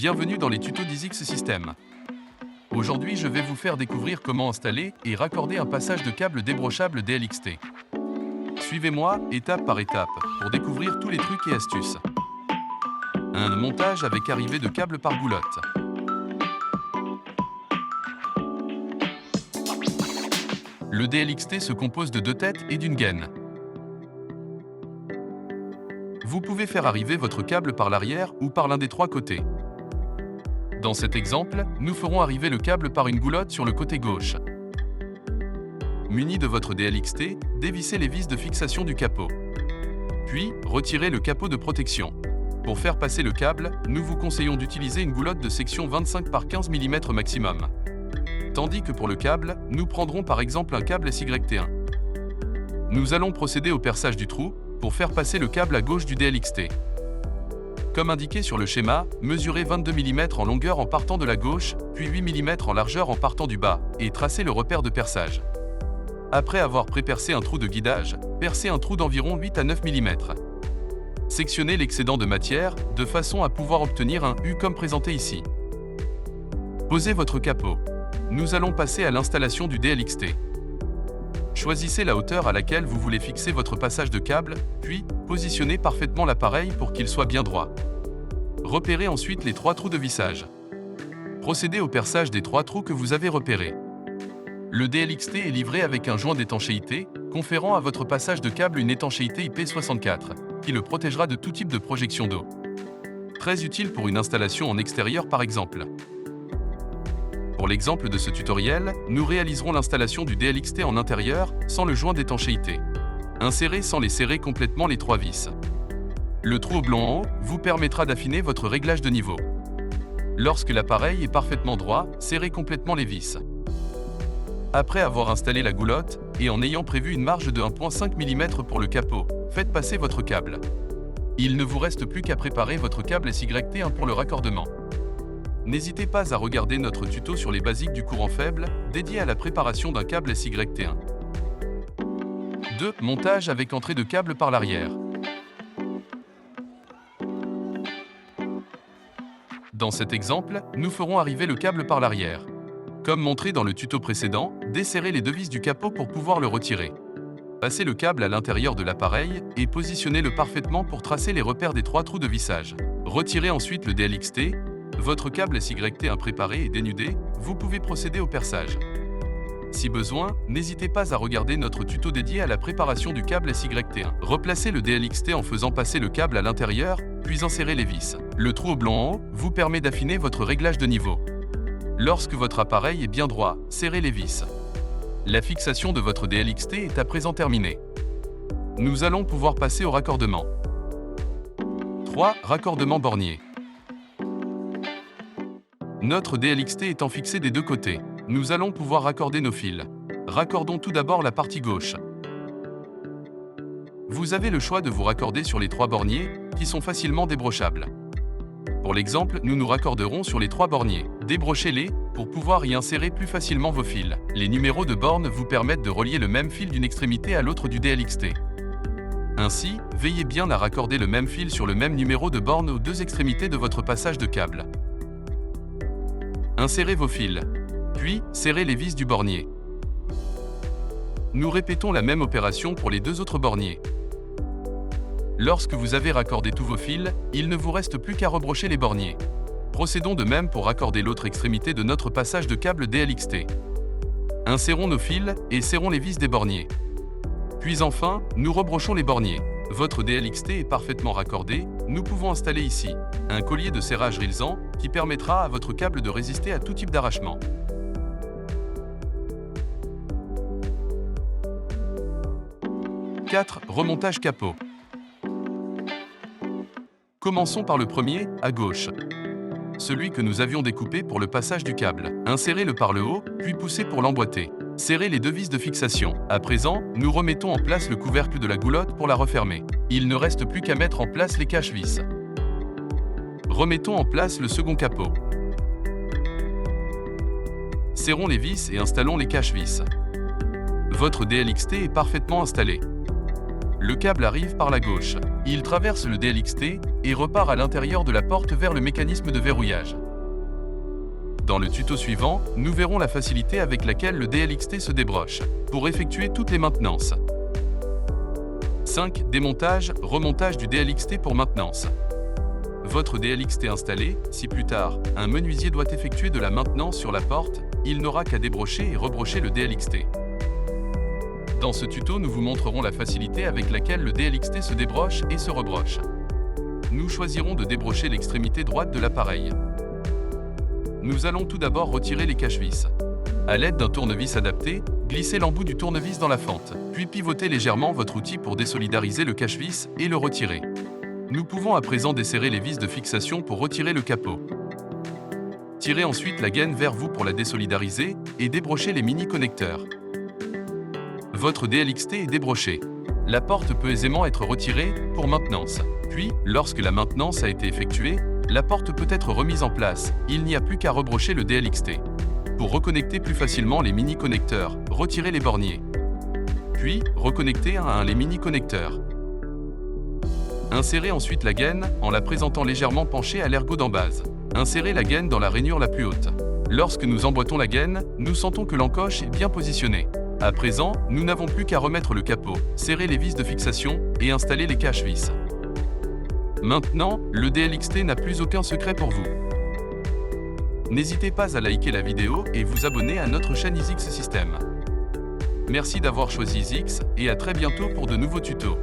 Bienvenue dans les tutos d'Isix System. Aujourd'hui, je vais vous faire découvrir comment installer et raccorder un passage de câble débrochable DLXT. Suivez-moi étape par étape pour découvrir tous les trucs et astuces. Un montage avec arrivée de câble par goulotte. Le DLXT se compose de deux têtes et d'une gaine. Vous pouvez faire arriver votre câble par l'arrière ou par l'un des trois côtés. Dans cet exemple, nous ferons arriver le câble par une goulotte sur le côté gauche. Muni de votre DLXT, dévissez les vis de fixation du capot. Puis, retirez le capot de protection. Pour faire passer le câble, nous vous conseillons d'utiliser une goulotte de section 25 par 15 mm maximum. Tandis que pour le câble, nous prendrons par exemple un câble SY1. Nous allons procéder au perçage du trou pour faire passer le câble à gauche du DLXT. Comme indiqué sur le schéma, mesurez 22 mm en longueur en partant de la gauche, puis 8 mm en largeur en partant du bas, et tracez le repère de perçage. Après avoir pré-percé un trou de guidage, percez un trou d'environ 8 à 9 mm. Sectionnez l'excédent de matière, de façon à pouvoir obtenir un U comme présenté ici. Posez votre capot. Nous allons passer à l'installation du DLXT. Choisissez la hauteur à laquelle vous voulez fixer votre passage de câble, puis positionnez parfaitement l'appareil pour qu'il soit bien droit. Repérez ensuite les trois trous de vissage. Procédez au perçage des trois trous que vous avez repérés. Le DLXT est livré avec un joint d'étanchéité, conférant à votre passage de câble une étanchéité IP64, qui le protégera de tout type de projection d'eau. Très utile pour une installation en extérieur par exemple. Pour l'exemple de ce tutoriel, nous réaliserons l'installation du DLXT en intérieur, sans le joint d'étanchéité. Insérez sans les serrer complètement les trois vis. Le trou oblong en haut vous permettra d'affiner votre réglage de niveau. Lorsque l'appareil est parfaitement droit, serrez complètement les vis. Après avoir installé la goulotte, et en ayant prévu une marge de 1,5 mm pour le capot, faites passer votre câble. Il ne vous reste plus qu'à préparer votre câble SY1 pour le raccordement. N'hésitez pas à regarder notre tuto sur les basiques du courant faible, dédié à la préparation d'un câble SY1. 2. Montage avec entrée de câble par l'arrière. Dans cet exemple, nous ferons arriver le câble par l'arrière. Comme montré dans le tuto précédent, desserrez les deux vis du capot pour pouvoir le retirer. Passez le câble à l'intérieur de l'appareil et positionnez-le parfaitement pour tracer les repères des trois trous de vissage. Retirez ensuite le DLXT. Votre câble SY1 préparé et dénudé, vous pouvez procéder au perçage. Si besoin, n'hésitez pas à regarder notre tuto dédié à la préparation du câble SY1. Replacez le DLXT en faisant passer le câble à l'intérieur, puis insérez les vis. Le trou oblong en haut vous permet d'affiner votre réglage de niveau. Lorsque votre appareil est bien droit, serrez les vis. La fixation de votre DLXT est à présent terminée. Nous allons pouvoir passer au raccordement. 3. Raccordement bornier. Notre DLXT étant fixé des deux côtés, nous allons pouvoir raccorder nos fils. Raccordons tout d'abord la partie gauche. Vous avez le choix de vous raccorder sur les trois borniers, qui sont facilement débrochables. Pour l'exemple, nous nous raccorderons sur les trois borniers. Débrochez-les, pour pouvoir y insérer plus facilement vos fils. Les numéros de borne vous permettent de relier le même fil d'une extrémité à l'autre du DLXT. Ainsi, veillez bien à raccorder le même fil sur le même numéro de borne aux deux extrémités de votre passage de câble. Insérez vos fils, puis serrez les vis du bornier. Nous répétons la même opération pour les deux autres borniers. Lorsque vous avez raccordé tous vos fils, il ne vous reste plus qu'à rebrocher les borniers. Procédons de même pour raccorder l'autre extrémité de notre passage de câble DLXT. Insérons nos fils et serrons les vis des borniers. Puis enfin, nous rebrochons les borniers. Votre DLXT est parfaitement raccordé, nous pouvons installer ici un collier de serrage Rilsan qui permettra à votre câble de résister à tout type d'arrachement. 4. Remontage capot. Commençons par le premier, à gauche. Celui que nous avions découpé pour le passage du câble. Insérez-le par le haut, puis poussez pour l'emboîter. Serrez les deux vis de fixation. À présent, nous remettons en place le couvercle de la goulotte pour la refermer. Il ne reste plus qu'à mettre en place les cache-vis. Remettons en place le second capot. Serrons les vis et installons les cache-vis. Votre DLXT est parfaitement installé. Le câble arrive par la gauche. Il traverse le DLXT et repart à l'intérieur de la porte vers le mécanisme de verrouillage. Dans le tuto suivant, nous verrons la facilité avec laquelle le DLXT se débroche pour effectuer toutes les maintenances. 5. Démontage, remontage du DLXT pour maintenance. Votre DLXT installé, si plus tard, un menuisier doit effectuer de la maintenance sur la porte, il n'aura qu'à débrocher et rebrocher le DLXT. Dans ce tuto, nous vous montrerons la facilité avec laquelle le DLXT se débroche et se rebroche. Nous choisirons de débrocher l'extrémité droite de l'appareil. Nous allons tout d'abord retirer les cache-vis. À l'aide d'un tournevis adapté, glissez l'embout du tournevis dans la fente, puis pivotez légèrement votre outil pour désolidariser le cache-vis et le retirer. Nous pouvons à présent desserrer les vis de fixation pour retirer le capot. Tirez ensuite la gaine vers vous pour la désolidariser et débrochez les mini-connecteurs. Votre DLXT est débroché. La porte peut aisément être retirée pour maintenance. Puis, lorsque la maintenance a été effectuée, la porte peut être remise en place. Il n'y a plus qu'à rebrocher le DLXT. Pour reconnecter plus facilement les mini-connecteurs, retirez les borniers. Puis, reconnectez un à un les mini-connecteurs. Insérez ensuite la gaine en la présentant légèrement penchée à l'ergot d'embase. Insérez la gaine dans la rainure la plus haute. Lorsque nous emboîtons la gaine, nous sentons que l'encoche est bien positionnée. À présent, nous n'avons plus qu'à remettre le capot, serrer les vis de fixation et installer les cache-vis. Maintenant, le DLXT n'a plus aucun secret pour vous. N'hésitez pas à liker la vidéo et vous abonner à notre chaîne EasyX System. Merci d'avoir choisi EasyX et à très bientôt pour de nouveaux tutos.